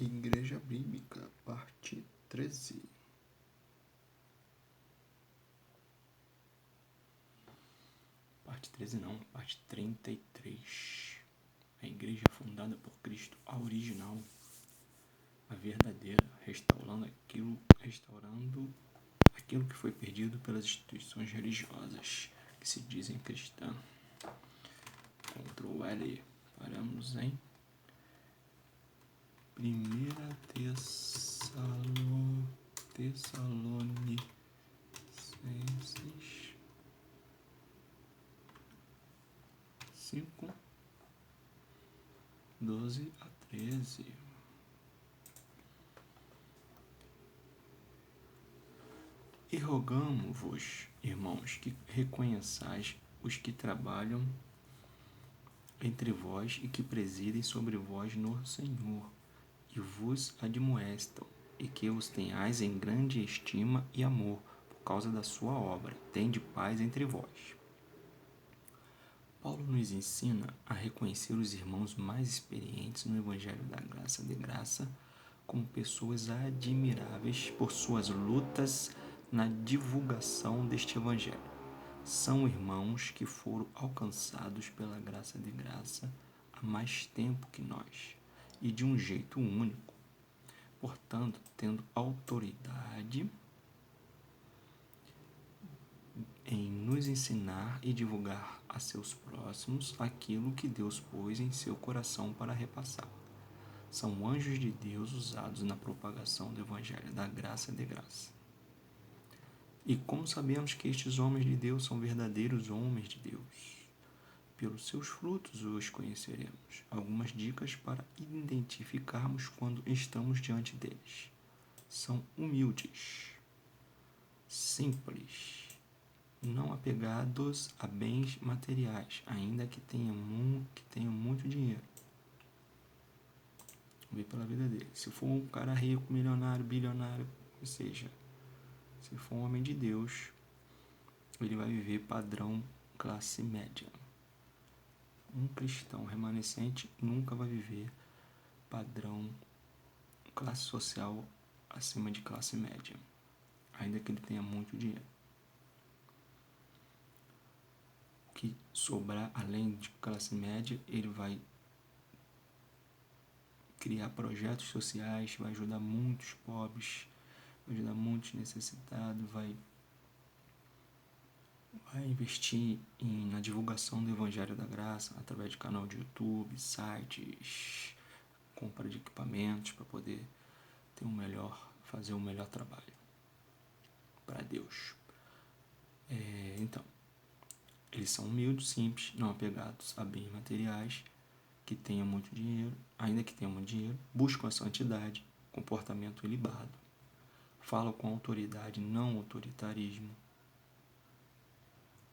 Igreja Bíblica, parte 13. Parte 13 não, parte 33. A igreja fundada por Cristo, a original, a verdadeira, restaurando aquilo que foi perdido pelas instituições religiosas que se dizem cristãs. Ctrl L, paramos em 1 Tessalonicenses 5, 12 a 13. E rogamo-vos, irmãos, que reconheçais os que trabalham entre vós e que presidem sobre vós no Senhor, e vos admoestam, e que os tenhais em grande estima e amor, por causa da sua obra. Tende paz entre vós. Paulo nos ensina a reconhecer os irmãos mais experientes no Evangelho da Graça de Graça como pessoas admiráveis por suas lutas na divulgação deste Evangelho. São irmãos que foram alcançados pela graça de graça há mais tempo que nós e de um jeito único, portanto, tendo autoridade em nos ensinar e divulgar a seus próximos aquilo que Deus pôs em seu coração para repassar. São anjos de Deus usados na propagação do Evangelho da graça de graça. E como sabemos que estes homens de Deus são verdadeiros homens de Deus? Pelos seus frutos os conheceremos. Algumas dicas para identificarmos quando estamos diante deles. São humildes, simples, não apegados a bens materiais, ainda que tenham muito dinheiro. Vamos ver pela vida dele. Se for um cara rico, milionário, bilionário, ou seja, se for um homem de Deus, ele vai viver padrão classe média. Um cristão remanescente nunca vai viver padrão classe social acima de classe média, ainda que ele tenha muito dinheiro. O que sobrar além de classe média, ele vai criar projetos sociais, vai ajudar muitos pobres, vai ajudar muitos necessitados, vai investir na divulgação do Evangelho da Graça através de canal de YouTube, sites, compra de equipamentos para poder fazer um melhor trabalho para Deus. Então, eles são humildes, simples, não apegados a bens materiais, que tenham muito dinheiro, ainda que tenham muito dinheiro, buscam a santidade, comportamento ilibado, falam com autoridade, não autoritarismo.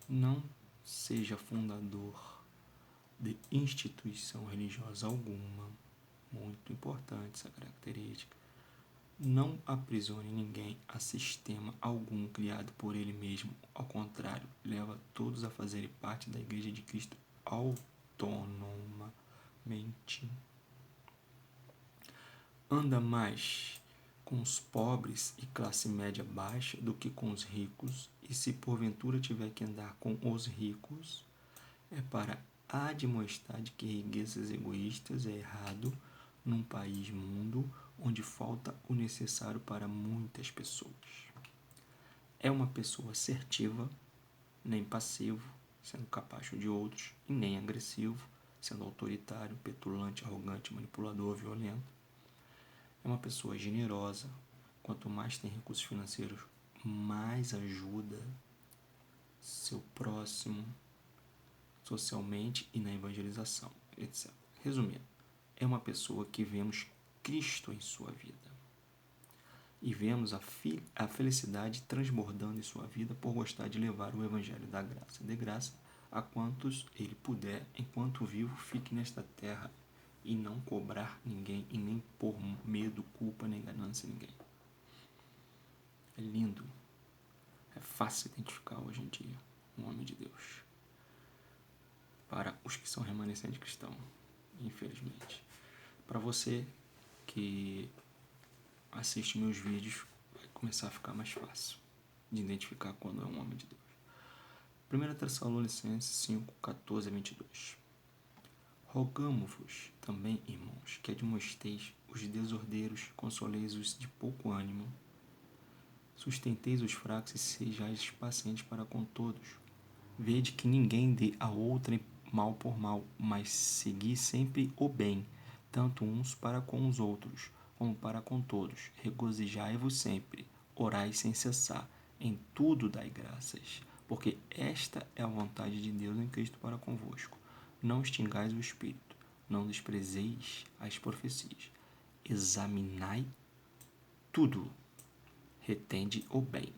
Não seja fundador de instituição religiosa alguma, muito importante essa característica. Não aprisione ninguém a sistema algum criado por ele mesmo, ao contrário, leva todos a fazerem parte da Igreja de Cristo autonomamente. Anda mais com os pobres e classe média baixa do que com os ricos, e se porventura tiver que andar com os ricos, é para admoestar de que riquezas egoístas é errado num mundo onde falta o necessário para muitas pessoas. É uma pessoa assertiva, nem passivo, sendo capacho de outros, e nem agressivo, sendo autoritário, petulante, arrogante, manipulador, violento. É uma pessoa generosa. Quanto mais tem recursos financeiros, mais ajuda seu próximo socialmente e na evangelização, etc. Resumindo, é uma pessoa que vemos Cristo em sua vida. E vemos a felicidade transbordando em sua vida por gostar de levar o Evangelho da graça de graça a quantos ele puder, enquanto vivo, fique nesta terra, e não cobrar ninguém e nem por medo, culpa, nem ganância ninguém. É lindo. É fácil identificar hoje em dia um homem de Deus. Para os que são remanescentes cristãos, infelizmente. Para você que assiste meus vídeos vai começar a ficar mais fácil de identificar quando é um homem de Deus. 1 Tessalonicenses 5, 14 a 22. Rogamo-vos também, irmãos, que admoesteis os desordeiros, consoleis-os de pouco ânimo, sustenteis os fracos e sejais pacientes para com todos. Vede que ninguém dê a outrem mal por mal, mas segui sempre o bem, tanto uns para com os outros, como para com todos. Regozijai-vos sempre, orai sem cessar, em tudo dai graças, porque esta é a vontade de Deus em Cristo para convosco. Não extingais o espírito, não desprezeis as profecias. Examinai tudo, retende o bem.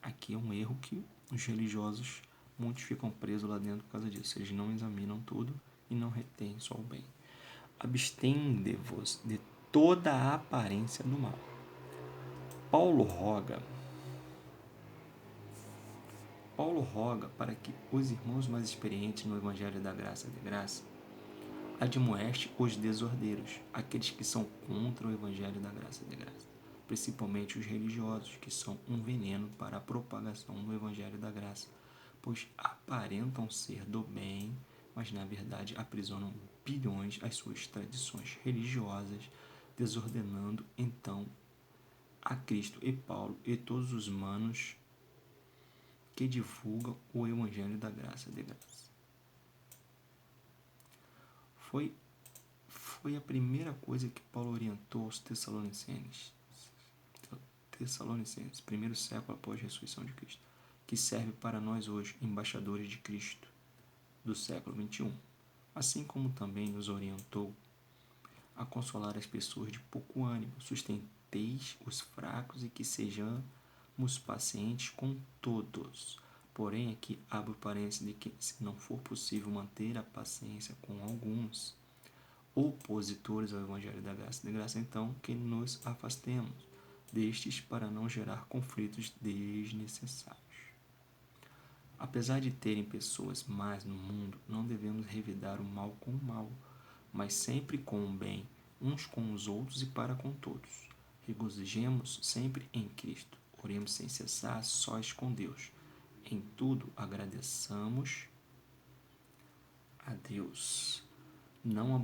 Aqui é um erro que os religiosos, muitos ficam presos lá dentro por causa disso. Eles não examinam tudo e não retêm só o bem. Abstende-vos de toda a aparência do mal. Paulo roga para que os irmãos mais experientes no Evangelho da Graça de Graça admoeste os desordeiros, aqueles que são contra o Evangelho da Graça de Graça, principalmente os religiosos, que são um veneno para a propagação do Evangelho da Graça, pois aparentam ser do bem, mas na verdade aprisionam bilhões às suas tradições religiosas, desordenando então a Cristo e Paulo e todos os manos que divulgam o Evangelho da Graça de Graça. Foi a primeira coisa que Paulo orientou aos Tessalonicenses, primeiro século após a ressurreição de Cristo, que serve para nós hoje, embaixadores de Cristo do século XXI, assim como também nos orientou a consolar as pessoas de pouco ânimo, sustenteis os fracos e que sejamos pacientes com todos. Porém, aqui abro parênteses de que, se não for possível manter a paciência com alguns opositores ao Evangelho da Graça de Graça, então que nos afastemos destes para não gerar conflitos desnecessários. Apesar de terem pessoas más no mundo, não devemos revidar o mal com o mal, mas sempre com o bem, uns com os outros e para com todos. Regozijemos sempre em Cristo, oremos sem cessar, sós com Deus. Em tudo agradeçamos a Deus. Não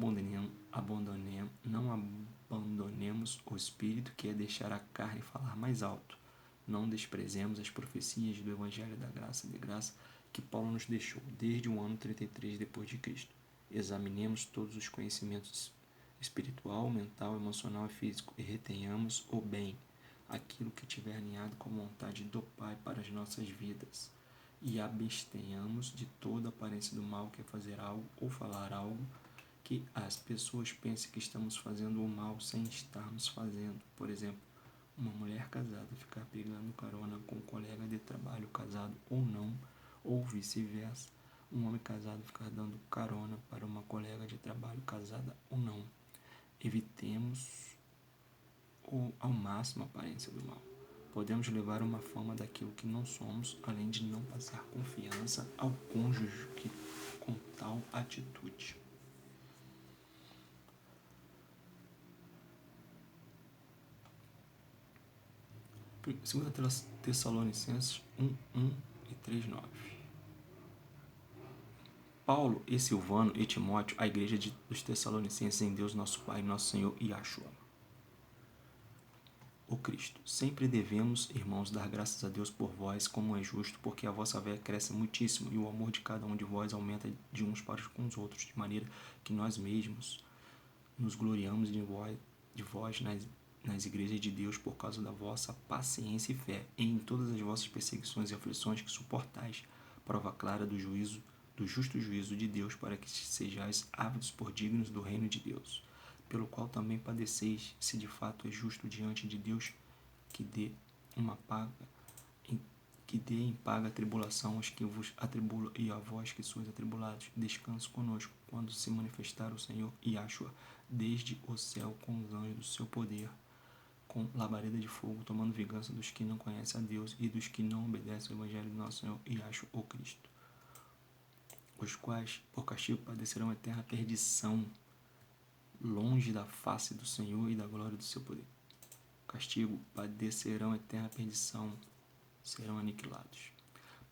abandonemos o espírito, que é deixar a carne falar mais alto. Não desprezemos as profecias do Evangelho da Graça de Graça que Paulo nos deixou desde o ano 33 depois de Cristo. Examinemos todos os conhecimentos espiritual, mental, emocional e físico e retenhamos o bem, aquilo que tiver alinhado com a vontade do Pai para as nossas vidas. E abstenhamos de toda aparência do mal, que é fazer algo ou falar algo que as pessoas pensem que estamos fazendo o mal sem estarmos fazendo. Por exemplo, uma mulher casada ficar pegando carona com um colega de trabalho casado ou não, ou vice-versa. Um homem casado ficar dando carona para uma colega de trabalho casada ou não. Evitemos ao máximo a aparência do mal. Podemos levar uma fama daquilo que não somos, além de não passar confiança ao cônjuge com tal atitude. 2 Tessalonicenses 1:1 e 3:9. Paulo e Silvano e Timóteo, a igreja dos Tessalonicenses em Deus nosso Pai, nosso Senhor Yahshua, o Cristo. Sempre devemos, irmãos, dar graças a Deus por vós, como é justo, porque a vossa fé cresce muitíssimo e o amor de cada um de vós aumenta de uns para com os outros, de maneira que nós mesmos nos gloriamos de vós nas igrejas de Deus por causa da vossa paciência e fé, e em todas as vossas perseguições e aflições que suportais, prova clara do justo juízo de Deus, para que sejais ávidos por dignos do reino de Deus, pelo qual também padeceis, se de fato é justo diante de Deus que dê em paga a tribulação aos que vos atribulam, e a vós que sois atribulados, descanso conosco, quando se manifestar o Senhor Yahshua, desde o céu com os anjos do seu poder, com labareda de fogo, tomando vingança dos que não conhecem a Deus e dos que não obedecem ao Evangelho do nosso Senhor Yahshua, o Cristo, os quais, por castigo, padecerão eterna perdição, longe da face do Senhor e da glória do seu poder. Castigo, padecerão eterna perdição, serão aniquilados.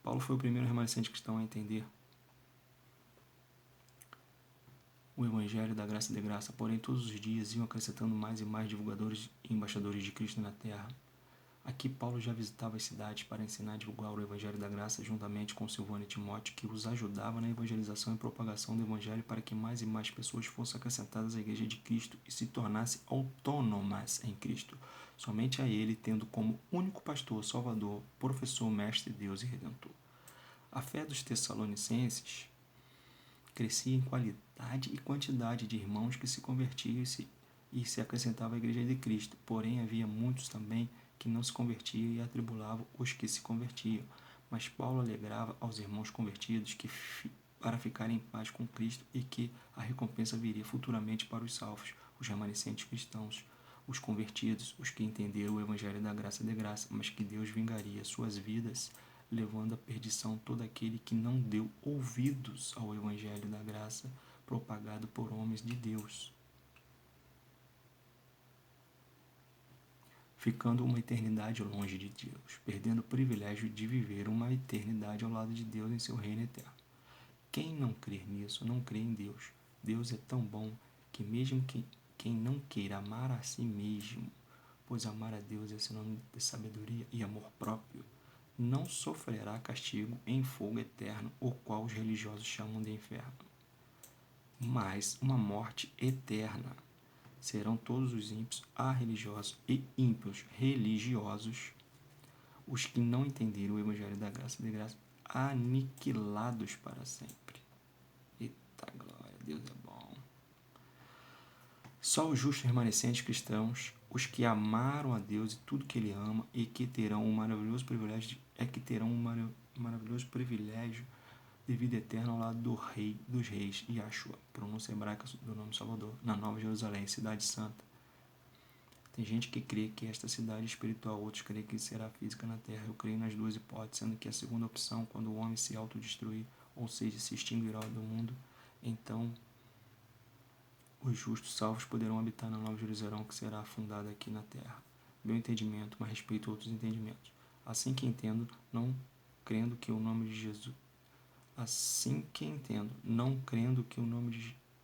Paulo foi o primeiro remanescente cristão a entender o Evangelho da graça e de graça, porém todos os dias iam acrescentando mais e mais divulgadores e embaixadores de Cristo na terra. Aqui Paulo já visitava as cidades para ensinar e divulgar o Evangelho da graça juntamente com Silvano e Timóteo, que os ajudava na evangelização e propagação do Evangelho para que mais e mais pessoas fossem acrescentadas à Igreja de Cristo e se tornassem autônomas em Cristo, somente a Ele tendo como único pastor, salvador, professor, mestre, Deus e Redentor. A fé dos Tessalonicenses crescia em qualidade e quantidade de irmãos que se convertiam e se acrescentavam à Igreja de Cristo, porém havia muitos também que não se convertiam e atribulavam os que se convertiam. Mas Paulo alegrava aos irmãos convertidos que para ficarem em paz com Cristo e que a recompensa viria futuramente para os salvos, os remanescentes cristãos, os convertidos, os que entenderam o Evangelho da graça de graça, mas que Deus vingaria suas vidas, levando à perdição todo aquele que não deu ouvidos ao Evangelho da graça propagado por homens de Deus, ficando uma eternidade longe de Deus, perdendo o privilégio de viver uma eternidade ao lado de Deus em seu reino eterno. Quem não crer nisso não crê em Deus. Deus é tão bom que mesmo quem não queira amar a si mesmo, pois amar a Deus é sinônimo de sabedoria e amor próprio, não sofrerá castigo em fogo eterno, o qual os religiosos chamam de inferno, mas uma morte eterna. Serão todos os ímpios arreligiosos e ímpios religiosos, os que não entenderam o Evangelho da graça e de graça, aniquilados para sempre. Eita glória, Deus é bom. Só os justos remanescentes cristãos, os que amaram a Deus e tudo que Ele ama, e que terão um maravilhoso privilégio, de vida eterna ao lado do Rei dos Reis, Yahshua, pronúncia hebraica do nome Salvador, na Nova Jerusalém, cidade santa. Tem gente que crê que esta cidade é espiritual, outros creem que será física na terra. Eu creio nas duas hipóteses, sendo que a segunda opção, quando o homem se autodestruir, ou seja, se extinguirá do mundo, então os justos salvos poderão habitar na Nova Jerusalém, que será fundada aqui na terra. Meu entendimento, mas respeito outros entendimentos. Assim que entendo, não crendo que o nome de Jesus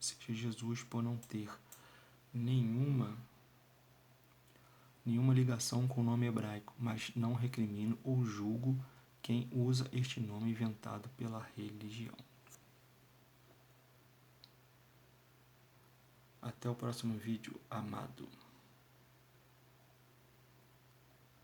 seja Jesus, por não ter nenhuma ligação com o nome hebraico, mas não recrimino ou julgo quem usa este nome inventado pela religião. Até o próximo vídeo, amado.